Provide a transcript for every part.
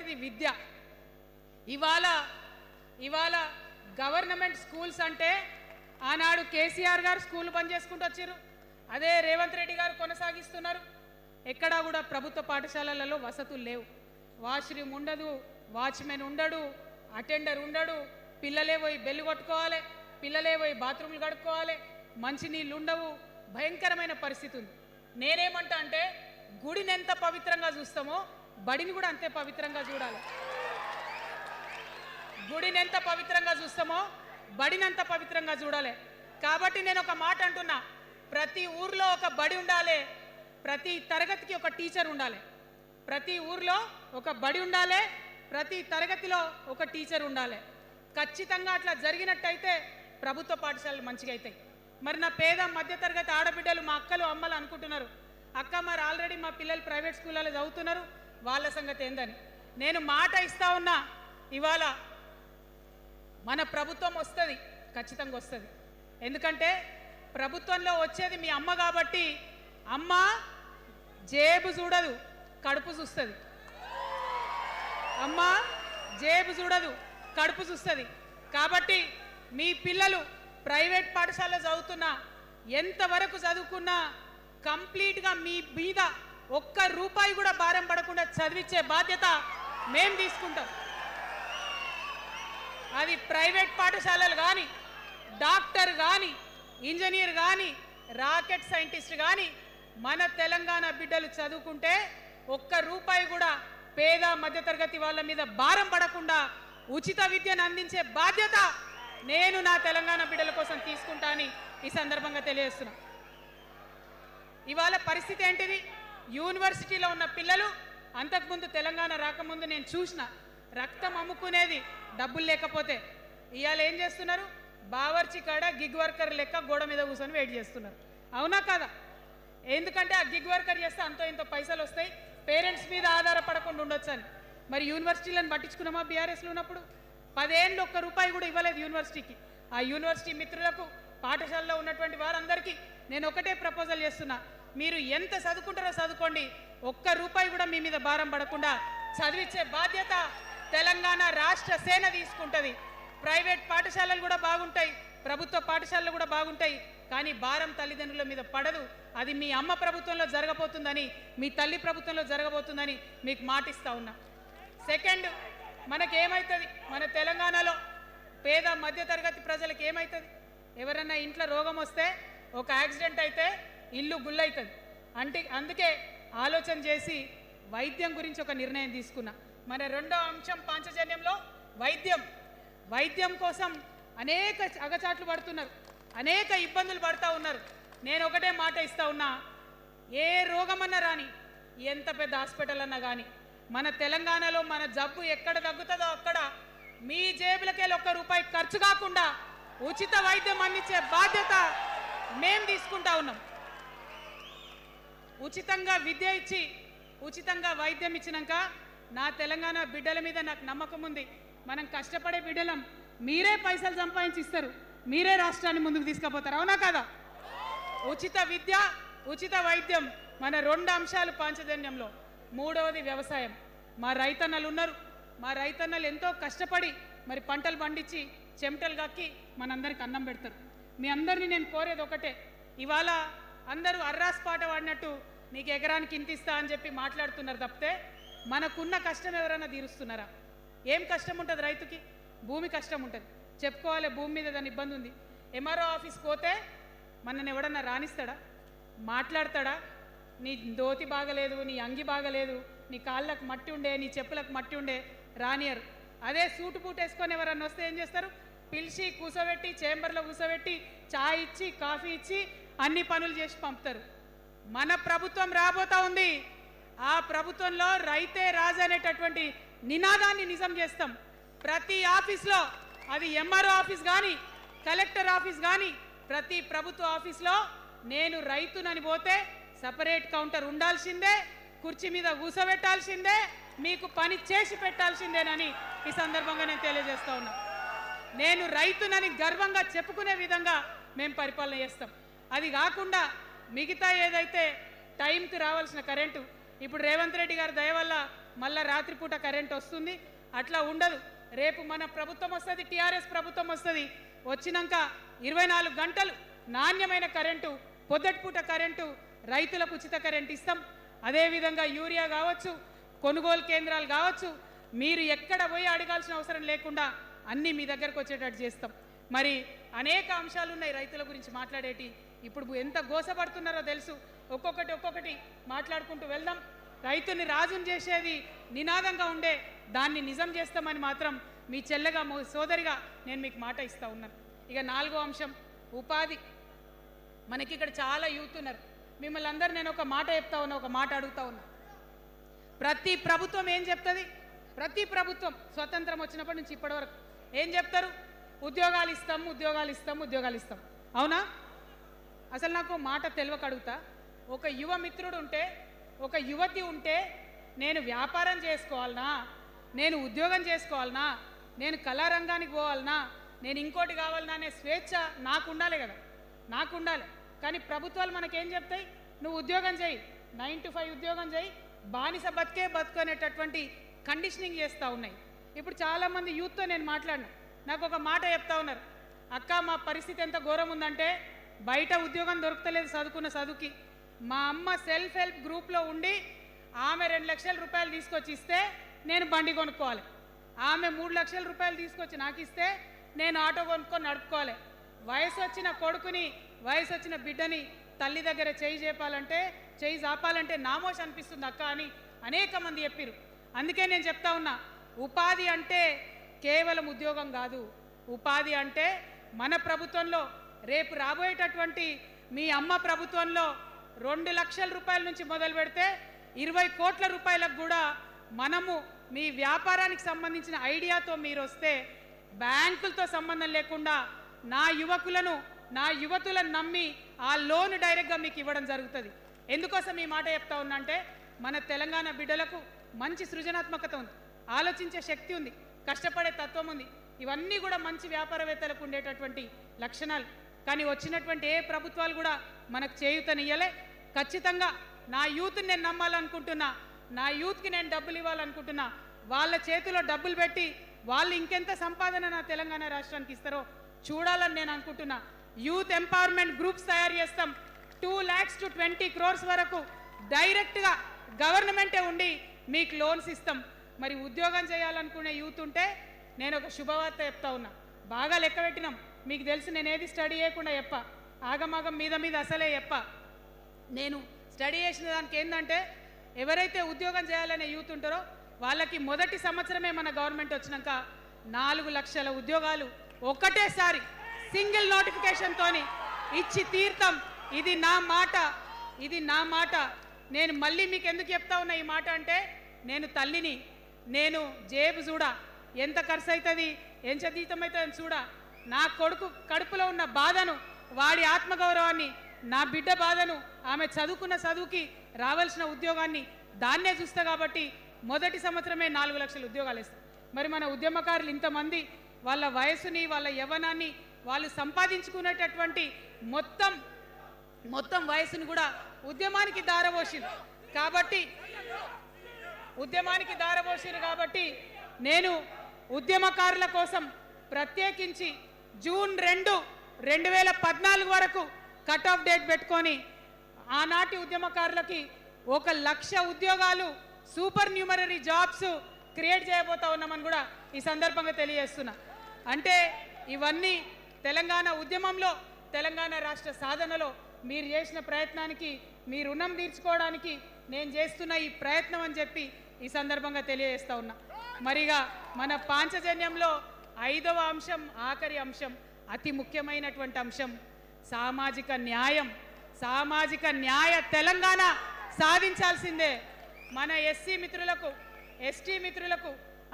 మొట్టమొదటిది విద్య. ఇవాళ ఇవాళ గవర్నమెంట్ స్కూల్స్ అంటే ఆనాడు కేసీఆర్ గారు స్కూల్ బంద్ చేసుకుంటూ వచ్చారు, అదే రేవంత్ రెడ్డి గారు కొనసాగిస్తున్నారు. ఎక్కడా కూడా ప్రభుత్వ పాఠశాలలలో వసతులు లేవు. వాష్రూమ్ ఉండదు, వాచ్మెన్ ఉండడు, అటెండర్ ఉండడు, పిల్లలే పోయి బెల్లు కొట్టుకోవాలి, పిల్లలే పోయి బాత్రూమ్లు కడుక్కోవాలి, మంచినీళ్ళు ఉండవు, భయంకరమైన పరిస్థితి ఉంది. నేనేమంటా అంటే గుడిని ఎంత పవిత్రంగా చూస్తామో బడిని కూడా అంతే పవిత్రంగా చూడాలి. గుడిని ఎంత పవిత్రంగా చూస్తామో బడిని అంత పవిత్రంగా చూడాలి. కాబట్టి నేను ఒక మాట అంటున్నా, ప్రతి ఊర్లో ఒక బడి ఉండాలి, ప్రతి తరగతికి ఒక టీచర్ ఉండాలి. ప్రతి ఊర్లో ఒక బడి ఉండాలి, ప్రతి తరగతిలో ఒక టీచర్ ఉండాలి. ఖచ్చితంగా అట్లా జరిగినట్టయితే ప్రభుత్వ పాఠశాలలు మంచిగా అవుతాయి. మరి నా పేద మధ్యతరగతి ఆడబిడ్డలు, మా అక్కలు అమ్మలు అనుకుంటున్నారు, అక్క మరి ఆల్రెడీ మా పిల్లలు ప్రైవేట్ స్కూళ్ళలో చదువుతున్నారు, వాళ్ళ సంగతి ఏందని. నేను మాట ఇస్తా ఉన్నా, ఇవాళ మన ప్రభుత్వం వస్తుంది, ఖచ్చితంగా వస్తుంది. ఎందుకంటే ప్రభుత్వంలో వచ్చేది మీ అమ్మ కాబట్టి అమ్మ జేబు చూడదు, కడుపు చూస్తుంది. అమ్మ జేబు చూడదు, కడుపు చూస్తుంది. కాబట్టి మీ పిల్లలు ప్రైవేట్ పాఠశాలలో చదువుతున్నా, ఎంతవరకు చదువుకున్నా కంప్లీట్గా మీ మీద ఒక్క రూపాయి కూడా భారం పడకుండా చదివించే బాధ్యత మేము తీసుకుంటాం. అది ప్రైవేట్ పాఠశాలలు కానీ, డాక్టర్ కానీ, ఇంజనీర్ కానీ, రాకెట్ సైంటిస్ట్ కానీ మన తెలంగాణ బిడ్డలు చదువుకుంటే ఒక్క రూపాయి కూడా పేద మధ్యతరగతి వాళ్ళ మీద భారం పడకుండా ఉచిత విద్యను అందించే బాధ్యత నేను నా తెలంగాణ బిడ్డల కోసం తీసుకుంటా అని ఈ సందర్భంగా తెలియజేస్తున్నా. ఇవాళ పరిస్థితి ఏంటిది? యూనివర్సిటీలో ఉన్న పిల్లలు అంతకుముందు తెలంగాణ రాకముందు నేను చూసిన రక్తం అమ్ముకునేది డబ్బులు లేకపోతే. ఇవాళ ఏం చేస్తున్నారు? బావర్చి కాడ గిగ్ వర్కర్ లెక్క గోడ మీద కూర్చొని వెయిట్ చేస్తున్నారు. అవునా కాదా? ఎందుకంటే ఆ గిగ్ వర్కర్ చేస్తే అంతో ఇంతో పైసలు వస్తాయి, పేరెంట్స్ మీద ఆధారపడకుండా ఉండొచ్చు అని. మరి యూనివర్సిటీలను పట్టించుకున్నామా? బీఆర్ఎస్లో ఉన్నప్పుడు 10 ఏళ్ళు ఒక్క రూపాయి కూడా ఇవ్వలేదు యూనివర్సిటీకి. ఆ యూనివర్సిటీ మిత్రులకు, పాఠశాలలో ఉన్నటువంటి వారందరికీ నేను ఒకటే ప్రపోజల్ చేస్తున్నా, మీరు ఎంత చదువుకుంటారో చదువుకోండి, ఒక్క రూపాయి కూడా మీ మీద భారం పడకుండా చదివించే బాధ్యత తెలంగాణ రాష్ట్ర సేన తీసుకుంటుంది. ప్రైవేట్ పాఠశాలలు కూడా బాగుంటాయి, ప్రభుత్వ పాఠశాలలు కూడా బాగుంటాయి, కానీ భారం తల్లిదండ్రుల మీద పడదు. అది మీ అమ్మ ప్రభుత్వంలో జరగబోతుందని, మీ తల్లి ప్రభుత్వంలో జరగబోతుందని మీకు మాటిస్తా ఉన్నా. సెకండ్, మనకేమవుతుంది? మన తెలంగాణలో పేద మధ్యతరగతి ప్రజలకు ఏమవుతుంది? ఎవరన్నా ఇంట్లో రోగం వస్తే, ఒక యాక్సిడెంట్ అయితే ఇల్లు గుల్లవుతుంది. అందుకే ఆలోచన చేసి వైద్యం గురించి ఒక నిర్ణయం తీసుకున్నా. మన రెండో అంశం పాంచజన్యంలో వైద్యం కోసం అనేక అగచాట్లు పడుతున్నారు, అనేక ఇబ్బందులు పడుతూ ఉన్నారు. నేను ఒకటే మాట ఇస్తా ఉన్నా, ఏ రోగమన్నా రాని, ఎంత పెద్ద హాస్పిటల్ అన్నా కానీ, మన తెలంగాణలో మన జబ్బు ఎక్కడ తగ్గుతుందో అక్కడ మీ జేబులకెళ్ళి ఒక్క రూపాయి ఖర్చు కాకుండా ఉచిత వైద్యం అందించే బాధ్యత మేము తీసుకుంటా ఉన్నాం. ఉచితంగా విద్య ఇచ్చి, ఉచితంగా వైద్యం ఇచ్చినాక నా తెలంగాణ బిడ్డల మీద నాకు నమ్మకం ఉంది. మనం కష్టపడే బిడ్డలం, మీరే పైసలు సంపాదించి ఇస్తారు, మీరే రాష్ట్రాన్ని ముందుకు తీసుకుపోతారు. అవునా కదా? ఉచిత విద్య, ఉచిత వైద్యం మన రెండు అంశాలు పాంచజన్యంలో. మూడవది వ్యవసాయం. మా రైతన్నలు ఉన్నారు, మా రైతన్నలు ఎంతో కష్టపడి మరి పంటలు పండించి చెమటలు కక్కి మనందరికి అన్నం పెడతారు. మీ అందరినీ నేను కోరేది ఒకటే, ఇవాళ అందరూ అర్రాస్ పాట పాడినట్టు నీకు ఎకరానికి ఇంత ఇస్తా అని చెప్పి మాట్లాడుతున్నారు తప్పితే మనకున్న కష్టం ఎవరైనా తీరుస్తున్నారా? ఏం కష్టం ఉంటుంది రైతుకి? భూమి కష్టం ఉంటుంది, చెప్పుకోవాలి, భూమి మీద దాని ఇబ్బంది ఉంది. ఎంఆర్ఓ ఆఫీస్కి పోతే మనని ఎవడన్నా రాణిస్తాడా? మాట్లాడతాడా? నీ దోతి బాగలేదు, నీ అంగి బాగలేదు, నీ కాళ్ళకు మట్టి ఉండే, నీ చెప్పులకు మట్టి ఉండే, రానియరు. అదే సూటు బూట్ వేసుకొని ఎవరన్నా వస్తే ఏం చేస్తారు? పిలిచి కూర్చోబెట్టి, చేంబర్లో కూర్చోబెట్టి, చాయ్ ఇచ్చి, కాఫీ ఇచ్చి అన్ని పనులు చేసి పంపుతారు. మన ప్రభుత్వం రాబోతా ఉంది. ఆ ప్రభుత్వంలో రైతే రాజు అనేటటువంటి నినాదాన్ని నిజం చేస్తాం. ప్రతి ఆఫీస్లో, అది ఎంఆర్ఓ ఆఫీస్ కానీ, కలెక్టర్ ఆఫీస్ కానీ, ప్రతి ప్రభుత్వ ఆఫీస్లో నేను రైతునని పోతే సపరేట్ కౌంటర్ ఉండాల్సిందే, కుర్చీ మీద కూర్చోబెట్టాల్సిందే, మీకు పని చేసి పెట్టాల్సిందేనని ఈ సందర్భంగా నేను తెలియజేస్తా ఉన్నా. నేను రైతునని గర్వంగా చెప్పుకునే విధంగా మేము పరిపాలన చేస్తాం. అది కాకుండా మిగతా ఏదైతే టైంకి రావాల్సిన కరెంటు, ఇప్పుడు రేవంత్ రెడ్డి గారి దయ వల్ల మళ్ళీ రాత్రిపూట కరెంట్ వస్తుంది. అట్లా ఉండదు. రేపు మన ప్రభుత్వం వస్తుంది, టీఆర్ఎస్ ప్రభుత్వం వస్తుంది. వచ్చినాక 24 గంటలు నాణ్యమైన కరెంటు, పొద్దటిపూట కరెంటు, రైతులకు ఉచిత కరెంట్ ఇస్తాం. అదేవిధంగా యూరియా కావచ్చు, కొనుగోలు కేంద్రాలు కావచ్చు, మీరు ఎక్కడ పోయి అడగాల్సిన అవసరం లేకుండా అన్నీ మీ దగ్గరకు వచ్చేటట్టు చేస్తాం. మరి అనేక అంశాలు ఉన్నాయి రైతుల గురించి మాట్లాడేటి. ఇప్పుడు ఎంత గోసపడుతున్నారో తెలుసు. ఒక్కొక్కటి మాట్లాడుకుంటూ వెళ్దాం. రైతుని రాజుని చేసేది నినాదంగా ఉండే దాన్ని నిజం చేస్తామని మాత్రం మీ చెల్లెగా సోదరిగా నేను మీకు మాట ఇస్తా ఉన్నాను. ఇక 4వ అంశం ఉపాధి. మనకి ఇక్కడ చాలా యూత్ ఉన్నారు. మిమ్మల్ని అందరూ నేను ఒక మాట చెప్తా ఉన్నా, ఒక మాట అడుగుతా ఉన్నా. ప్రతి ప్రభుత్వం ఏం చెప్తుంది? ప్రతి ప్రభుత్వం స్వతంత్రం వచ్చినప్పటి నుంచి ఇప్పటి వరకు ఏం చెప్తారు? ఉద్యోగాలు ఇస్తాం, ఉద్యోగాలు ఇస్తాం, ఉద్యోగాలు ఇస్తాం. అవునా? అసలు నాకు మాట తెలియక అడుగుతా. ఒక యువ మిత్రుడు ఉంటే, ఒక యువతి ఉంటే, నేను వ్యాపారం చేసుకోవాలనా, నేను ఉద్యోగం చేసుకోవాలనా, నేను కళారంగానికి పోవాలనా, నేను ఇంకోటి కావాలనా అనే స్వేచ్ఛ నాకు ఉండాలి కదా, నాకు ఉండాలి. కానీ ప్రభుత్వాలు మనకేం చెప్తాయి? నువ్వు ఉద్యోగం చేయి, 9 to 5 ఉద్యోగం చేయి, బానిస బతుకు అనేటటువంటి కండిషనింగ్ చేస్తూ ఉన్నాయి. ఇప్పుడు చాలామంది యూత్తో నేను మాట్లాడినా, నాకు ఒక మాట చెప్తా ఉన్నారు. అక్క, మా పరిస్థితి ఎంత ఘోరం ఉందంటే బయట ఉద్యోగం దొరుకుతలేదు చదువుకున్న చదువుకి. మా అమ్మ సెల్ఫ్ హెల్ప్ గ్రూప్లో ఉండి ఆమె 2 లక్షల రూపాయలు తీసుకొచ్చి ఇస్తే నేను బండి కొనుక్కోవాలి. ఆమె 3 లక్షల రూపాయలు తీసుకొచ్చి నాకు ఇస్తే నేను ఆటో కొనుక్కొని నడుపుకోవాలి. వయసు వచ్చిన కొడుకుని, వయసు వచ్చిన బిడ్డని తల్లి దగ్గర చేయి జాపాలంటే నామోష్ అనిపిస్తుంది అక్క అని అనేక మంది చెప్పారు. అందుకే నేను చెప్తా ఉన్నా, ఉపాధి అంటే కేవలం ఉద్యోగం కాదు. ఉపాధి అంటే మన ప్రభుత్వంలో, రేపు రాబోయేటటువంటి మీ అమ్మ ప్రభుత్వంలో 2 లక్షల రూపాయల నుంచి మొదలు పెడితే 20 కోట్ల రూపాయలకు కూడా మనము మీ వ్యాపారానికి సంబంధించిన ఐడియాతో మీరు వస్తే బ్యాంకులతో సంబంధం లేకుండా నా యువకులను, నా యువతులను నమ్మి ఆ లోన్ డైరెక్ట్గా మీకు ఇవ్వడం జరుగుతుంది. ఎందుకోసం ఈ మాట చెప్తా ఉన్నా అంటే, మన తెలంగాణ బిడ్డలకు మంచి సృజనాత్మకత ఉంది, ఆలోచించే శక్తి ఉంది, కష్టపడే తత్వం ఉంది. ఇవన్నీ కూడా మంచి వ్యాపారవేత్తలకు ఉండేటటువంటి లక్షణాలు. కానీ వచ్చినటువంటి ఏ ప్రభుత్వాలు కూడా మనకు చేయూతనియ్యలే. ఖచ్చితంగా నా యూత్ని నేను నమ్మాలనుకుంటున్నా, నా యూత్కి నేను డబ్బులు ఇవ్వాలనుకుంటున్నా. వాళ్ళ చేతిలో డబ్బులు పెట్టి వాళ్ళు ఇంకెంత సంపాదన నా తెలంగాణ రాష్ట్రానికి ఇస్తారో చూడాలని నేను అనుకుంటున్నా. యూత్ ఎంపవర్మెంట్ గ్రూప్స్ తయారు చేస్తాం. 2 lakhs to 20 crores వరకు డైరెక్ట్గా గవర్నమెంటే ఉండి మీకు లోన్స్ ఇస్తాం. మరి ఉద్యోగం చేయాలనుకునే యూత్ ఉంటే నేను ఒక శుభవార్త చెప్తా ఉన్నా. బాగా లెక్క పెట్టినాం. మీకు తెలుసు, నేను ఏది స్టడీ చేయకుండా చెప్ప, ఆగమాగం మీద అసలే చెప్ప. నేను స్టడీ చేసిన దానికి ఏంటంటే, ఎవరైతే ఉద్యోగం చేయాలనే యూత్ ఉంటారో వాళ్ళకి మొదటి సంవత్సరమే మన గవర్నమెంట్ వచ్చినాక 4 లక్షల ఉద్యోగాలు ఒకటేసారి సింగిల్ నోటిఫికేషన్తోని ఇచ్చి తీర్థం. ఇది నా మాట, ఇది నా మాట. నేను మళ్ళీ మీకు ఎందుకు చెప్తా ఉన్నా ఈ మాట అంటే, నేను తల్లిని, నేను జేబు చూడా, ఎంత ఖర్చు అవుతుంది, ఎంత జీతం అవుతుంది చూడా. నా కొడుకు కడుపులో ఉన్న బాధను, వాడి ఆత్మగౌరవాన్ని, నా బిడ్డ బాధను, ఆమె చదువుకున్న చదువుకి రావాల్సిన ఉద్యోగాన్ని దాన్నే చూస్తా. కాబట్టి మొదటి సంవత్సరమే 4 లక్షల ఉద్యోగాలు ఇస్తాం. మరి మన ఉద్యమకారులు ఇంతమంది వాళ్ళ వయసుని, వాళ్ళ యవ్వనాన్ని, వాళ్ళు సంపాదించుకునేటటువంటి మొత్తం వయసును కూడా ఉద్యమానికి దారపోసిరు. కాబట్టి నేను ఉద్యమకారుల కోసం ప్రత్యేకించి జూన్ 2, 2014 వరకు కట్ ఆఫ్ డేట్ పెట్టుకొని ఆనాటి ఉద్యమకారులకి 1 లక్ష ఉద్యోగాలు, సూపర్ న్యూమరరీ జాబ్స్ క్రియేట్ చేయబోతా ఉన్నామని కూడా ఈ సందర్భంగా తెలియజేస్తున్నా. అంటే ఇవన్నీ తెలంగాణ ఉద్యమంలో, తెలంగాణ రాష్ట్ర సాధనలో మీరు చేసిన ప్రయత్నానికి, మీ రుణం తీర్చుకోవడానికి నేను చేస్తున్న ఈ ప్రయత్నం అని చెప్పి ఈ సందర్భంగా తెలియజేస్తా ఉన్నా. మరిగా మన పాంచజన్యంలో 5వ అంశం, ఆఖరి అంశం, అతి ముఖ్యమైనటువంటి అంశం సామాజిక న్యాయం. సామాజిక న్యాయ తెలంగాణ సాధించాల్సిందే. మన ఎస్సీ మిత్రులకు, ఎస్టీ మిత్రులకు,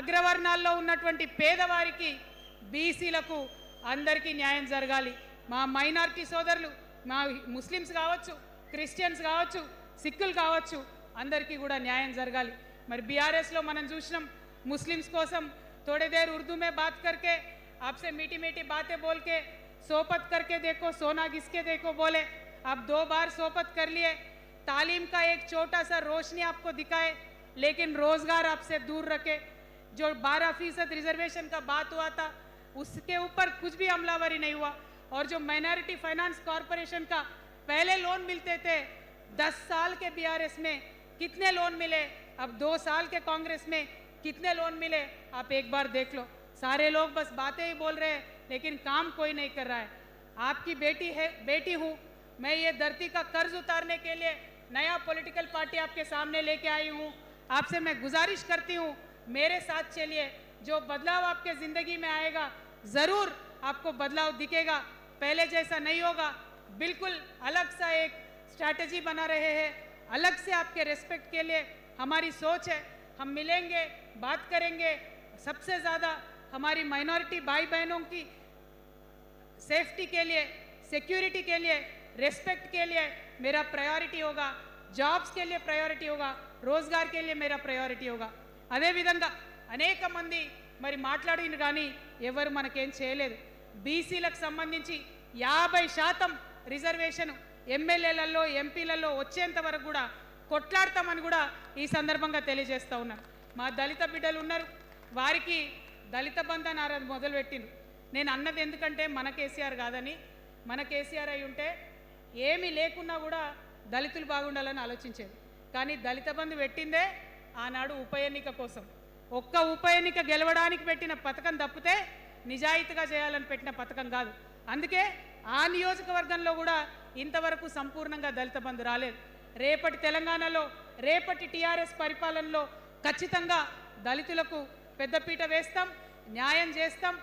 అగ్రవర్ణాల్లో ఉన్నటువంటి పేదవారికి, బీసీలకు అందరికీ న్యాయం జరగాలి. మా మైనారిటీ సోదరులు, మా ముస్లిమ్స్ కావచ్చు, క్రిస్టియన్స్ కావచ్చు, సిక్కులు కావచ్చు, అందరికీ కూడా న్యాయం జరగాలి. మరి బీఆర్ఎస్లో మనం చూసినాం, ముస్లిమ్స్ కోసం थोड़ी देर उर्दू में बात करके, आपसे मीठी मीठी बातें बोल के, सोपत करके देखो सोना घिसके देखो बोले. अब 2 बार सोपत कर लिए, तालीम का एक छोटा सा रोशनी आपको दिखाए, लेकिन रोजगार आपसे दूर रखे। जो 12% रिजर्वेशन का बात हुआ था उसके ऊपर कुछ भी अमलावरी नहीं हुआ। और जो माइनॉरिटी फाइनेंस कॉरपोरेशन का पहले लोन मिलते थे 10 साल के बीआरएस में कितने लोन मिले, अब 2 साल के कांग्रेस में कितने लोन मिले, आप एक बार देख लो। सारे लोग बस बातें ही बोल रहे हैं लेकिन काम कोई नहीं कर रहा है। आपकी बेटी हूँ मैं, ये धरती का कर्ज उतारने के लिए नया पॉलिटिकल पार्टी आपके सामने लेके आई हूँ। आपसे मैं गुजारिश करती हूँ मेरे साथ चलिए, जो बदलाव आपके ज़िंदगी में आएगा ज़रूर आपको बदलाव दिखेगा, पहले जैसा नहीं होगा। बिल्कुल अलग सा एक स्ट्रैटेजी बना रहे हैं, अलग से आपके रेस्पेक्ट के लिए हमारी सोच है। हम मिलेंगे, बात करेंगे। सबसे ज़्यादा हमारी माइनॉरिटी भाई बहनों की सेफ्टी के लिए, सिक्योरिटी के लिए, रेस्पेक्ट के लिए मेरा प्रायोरिटी होगा, జాబ్స్ के लिए ప్రయారిటీ होगा, రోజ్గార్ के लिए मेरा ప్రయారిటీ होगा। అదే విధంగా అనేక మంది మరి మాట్లాడిన కానీ ఎవరు మనకేం చేయలేదు। బీసీలకు సంబంధించి 50% రిజర్వేషన్ ఎమ్మెల్యేలలో ఎంపీలలో వచ్చేంత వరకు కూడా కొట్లాడతామని కూడా ఈ సందర్భంగా తెలియజేస్తా ఉన్నాను। మా దళిత బిడ్డలు ఉన్నారు, వారికి దళిత బంధన్ ఆరాధన మొదలుపెట్టిండ్రు। నేను అన్నది ఎందుకంటే మన కేసీఆర్ కాదని, మన కేసీఆర్ అయి ఉంటే ఏమీ లేకున్నా కూడా దళితులు బాగుండాలని ఆలోచించేది। కానీ దళిత బంధు పెట్టిందే ఆనాడు ఉప ఎన్నిక కోసం, ఒక్క ఉప ఎన్నిక గెలవడానికి పెట్టిన పథకం తప్పితే నిజాయితీగా చేయాలని పెట్టిన పథకం కాదు। అందుకే ఆ నియోజకవర్గంలో కూడా ఇంతవరకు సంపూర్ణంగా దళిత బంధు రాలేదు। రేపటి తెలంగాణలో, రేపటి టీఆర్ఎస్ పరిపాలనలో ఖచ్చితంగా దళితులకు పెద్దపీట వేస్తాం, న్యాయం చేస్తాం।